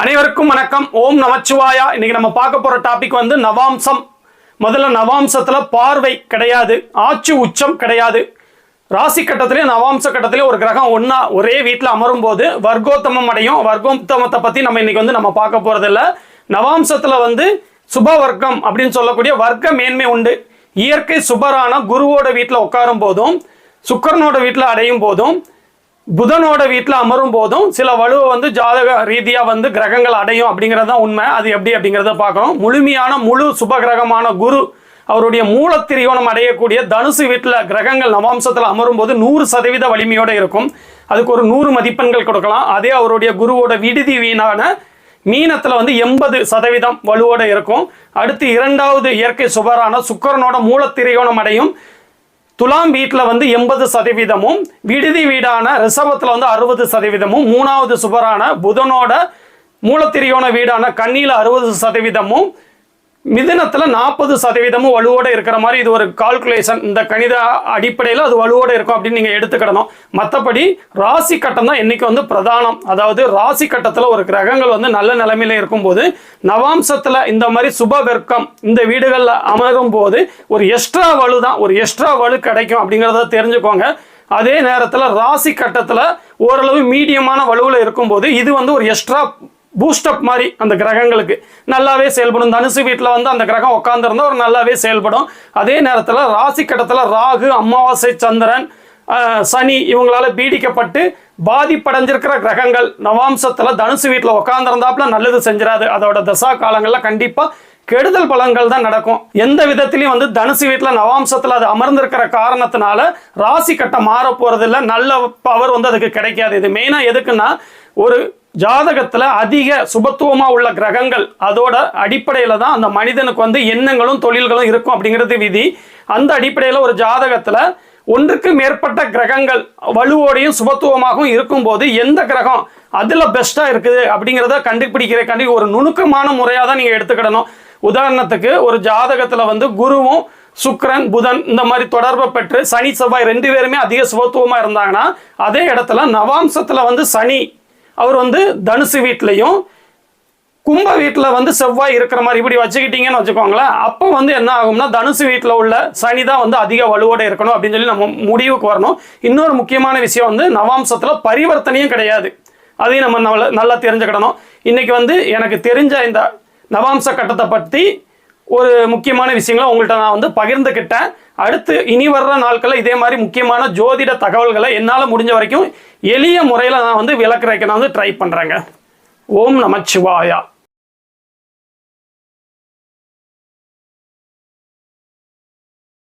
அனைவருக்கும் வணக்கம். ஓம் நமச்சிவாயா. இன்னைக்கு நம்ம பார்க்க போற டாபிக் வந்து நவாம்சம். முதல்ல நவாம்சத்துல பார்வை கிடையாது, ஆட்சி உச்சம் கிடையாது. ராசி கட்டத்திலே நவாம்ச கட்டத்திலே ஒரு கிரகம் ஒன்னா ஒரே வீட்டில் அமரும் போது வர்க்கோத்தமம் அடையும். வர்க்கோத்தமத்தை பத்தி நம்ம இன்னைக்கு வந்து நம்ம பார்க்க போறது இல்லை. நவாம்சத்துல வந்து சுப வர்க்கம் அப்படின்னு சொல்லக்கூடிய வர்க்க மேன்மை உண்டு. இயற்கை சுபரான குருவோட வீட்டில் உட்காரும் போதும், சுக்கரனோட வீட்டில் அடையும் போதும், புதனோட வீட்டில் அமரும் போதும் சில வலுவை வந்து ஜாதக ரீதியாக வந்து கிரகங்கள் அடையும் அப்படிங்கிறது தான் உண்மை. அது எப்படி அப்படிங்கிறத பார்க்கணும். முழுமையான முழு சுப கிரகமான குரு அவருடைய மூலத்திரியோணம் அடையக்கூடிய தனுசு வீட்டில் கிரகங்கள் நவாம்சத்தில் அமரும் போது 100% வலிமையோடு இருக்கும். அதுக்கு ஒரு 100 மதிப்பெண்கள் கொடுக்கலாம். அதே அவருடைய குருவோட விடுதி வீணான மீனத்தில் வந்து 80% வலுவோடு இருக்கும். அடுத்து இரண்டாவது இயற்கை சுபரான சுக்கரனோட மூலத்திரியோணம் அடையும். துலாம் வீட்டில் வந்து 80%, விடுதி வீடான ரிஷபத்தில் வந்து 60%, மூணாவது சுபரான புதனோட மூலத்திரியோண வீடான கன்னியில் 60%, மிதுனத்தில் 40% வலுவோடு இருக்கிற மாதிரி இது ஒரு கால்குலேஷன். இந்த கணித அடிப்படையில் அது வலுவோடு இருக்கும் அப்படின்னு நீங்கள் எடுத்துக்கிடணும். மற்றபடி ராசி கட்டம் தான் இன்னைக்கு வந்து பிரதானம். அதாவது ராசி கட்டத்தில் ஒரு கிரகங்கள் வந்து நல்ல நிலைமையில இருக்கும்போது நவாம்சத்தில் இந்த மாதிரி சுப வர்க்கம் இந்த வீடுகளில் அமரும் போது ஒரு எக்ஸ்ட்ரா வலு தான், ஒரு எக்ஸ்ட்ரா வலு கிடைக்கும் அப்படிங்கிறத தெரிஞ்சுக்கோங்க. அதே நேரத்தில் ராசி கட்டத்தில் ஓரளவு மீடியமான வலுவில் இருக்கும்போது இது வந்து ஒரு எக்ஸ்ட்ரா பூஸ்டப் மாதிரி அந்த கிரகங்களுக்கு நல்லாவே செயல்படும். தனுசு வீட்டில் வந்து அந்த கிரகம் உட்காந்துருந்தா ஒரு நல்லாவே செயல்படும். அதே நேரத்தில் ராசி கட்டத்தில் ராகு, அமாவாசை, சந்திரன், சனி இவங்களால பீடிக்கப்பட்டு பாதிப்படைஞ்சிருக்கிற கிரகங்கள் நவாம்சத்தில் தனுசு வீட்டில் உட்காந்துருந்தாப்புல நல்லது செஞ்சிடாது. அதோட தசா காலங்களில் கண்டிப்பாக கெடுதல் பலன்கள் தான் நடக்கும். எந்த விதத்திலையும் வந்து தனுசு வீட்டில் நவாம்சத்தில் அது அமர்ந்திருக்கிற காரணத்தினால ராசி கட்டம் மாற போறதில்லை, நல்ல பவர் வந்து அதுக்கு கிடைக்காது. இது மெயினாக எதுக்குன்னா, ஒரு ஜாதகத்தில் அதிக சுபத்துவமாக உள்ள கிரகங்கள் அதோட அடிப்படையில் தான் அந்த மனிதனுக்கு வந்து எண்ணங்களும் தொழில்களும் இருக்கும் அப்படிங்கிறது விதி. அந்த அடிப்படையில் ஒரு ஜாதகத்தில் ஒன்றுக்கு மேற்பட்ட கிரகங்கள் வலுவோடையும் சுபத்துவமாகவும் இருக்கும்போது எந்த கிரகம் அதில் பெஸ்ட்டாக இருக்குது அப்படிங்கிறத கண்டுபிடிக்கிறதுக்காண்டி ஒரு நுணுக்கமான முறையாக தான் நீங்கள் எடுத்துக்கிடணும். உதாரணத்துக்கு ஒரு ஜாதகத்தில் வந்து குருவும் சுக்கிரன், புதன் இந்த மாதிரி தொடர்பை பெற்று சனி, செவ்வாய் 2 பேருமே அதிக சுபத்துவமாக இருந்தாங்கன்னா, அதே இடத்துல நவாம்சத்தில் வந்து சனி அவர் வந்து தனுசு வீட்லையும் கும்ப வீட்டில் வந்து செவ்வாய் இருக்கிற மாதிரி இப்படி வச்சுக்கிட்டீங்கன்னு வச்சுக்கோங்களேன். அப்போ வந்து என்ன ஆகும்னா, தனுசு வீட்டில் உள்ள சனி தான் வந்து அதிக வலுவோடு இருக்கணும் அப்படின்னு சொல்லி நம்ம முடிவுக்கு வரணும். இன்னொரு முக்கியமான விஷயம் வந்து நவாம்சத்தில் பரிவர்த்தனையும் கிடையாது. அதையும் நம்ம நல்லா தெரிஞ்சுக்கிடணும். இன்னைக்கு வந்து எனக்கு தெரிஞ்ச இந்த நவாம்ச கட்டத்தை பற்றி ஒரு முக்கியமான விஷயங்களை உங்கள்கிட்ட நான் வந்து பகிர்ந்துக்கிட்டேன். அடுத்து இனி வர்ற நாட்களில் இதே மாதிரி முக்கியமான ஜோதிட தகவல்களை என்னால் முடிஞ்ச வரைக்கும் எளிய முறையில் நான் வந்து விளக்குறதுக்கு நான் வந்து ட்ரை பண்ணுறேங்க. ஓம் நமச்சிவாயா.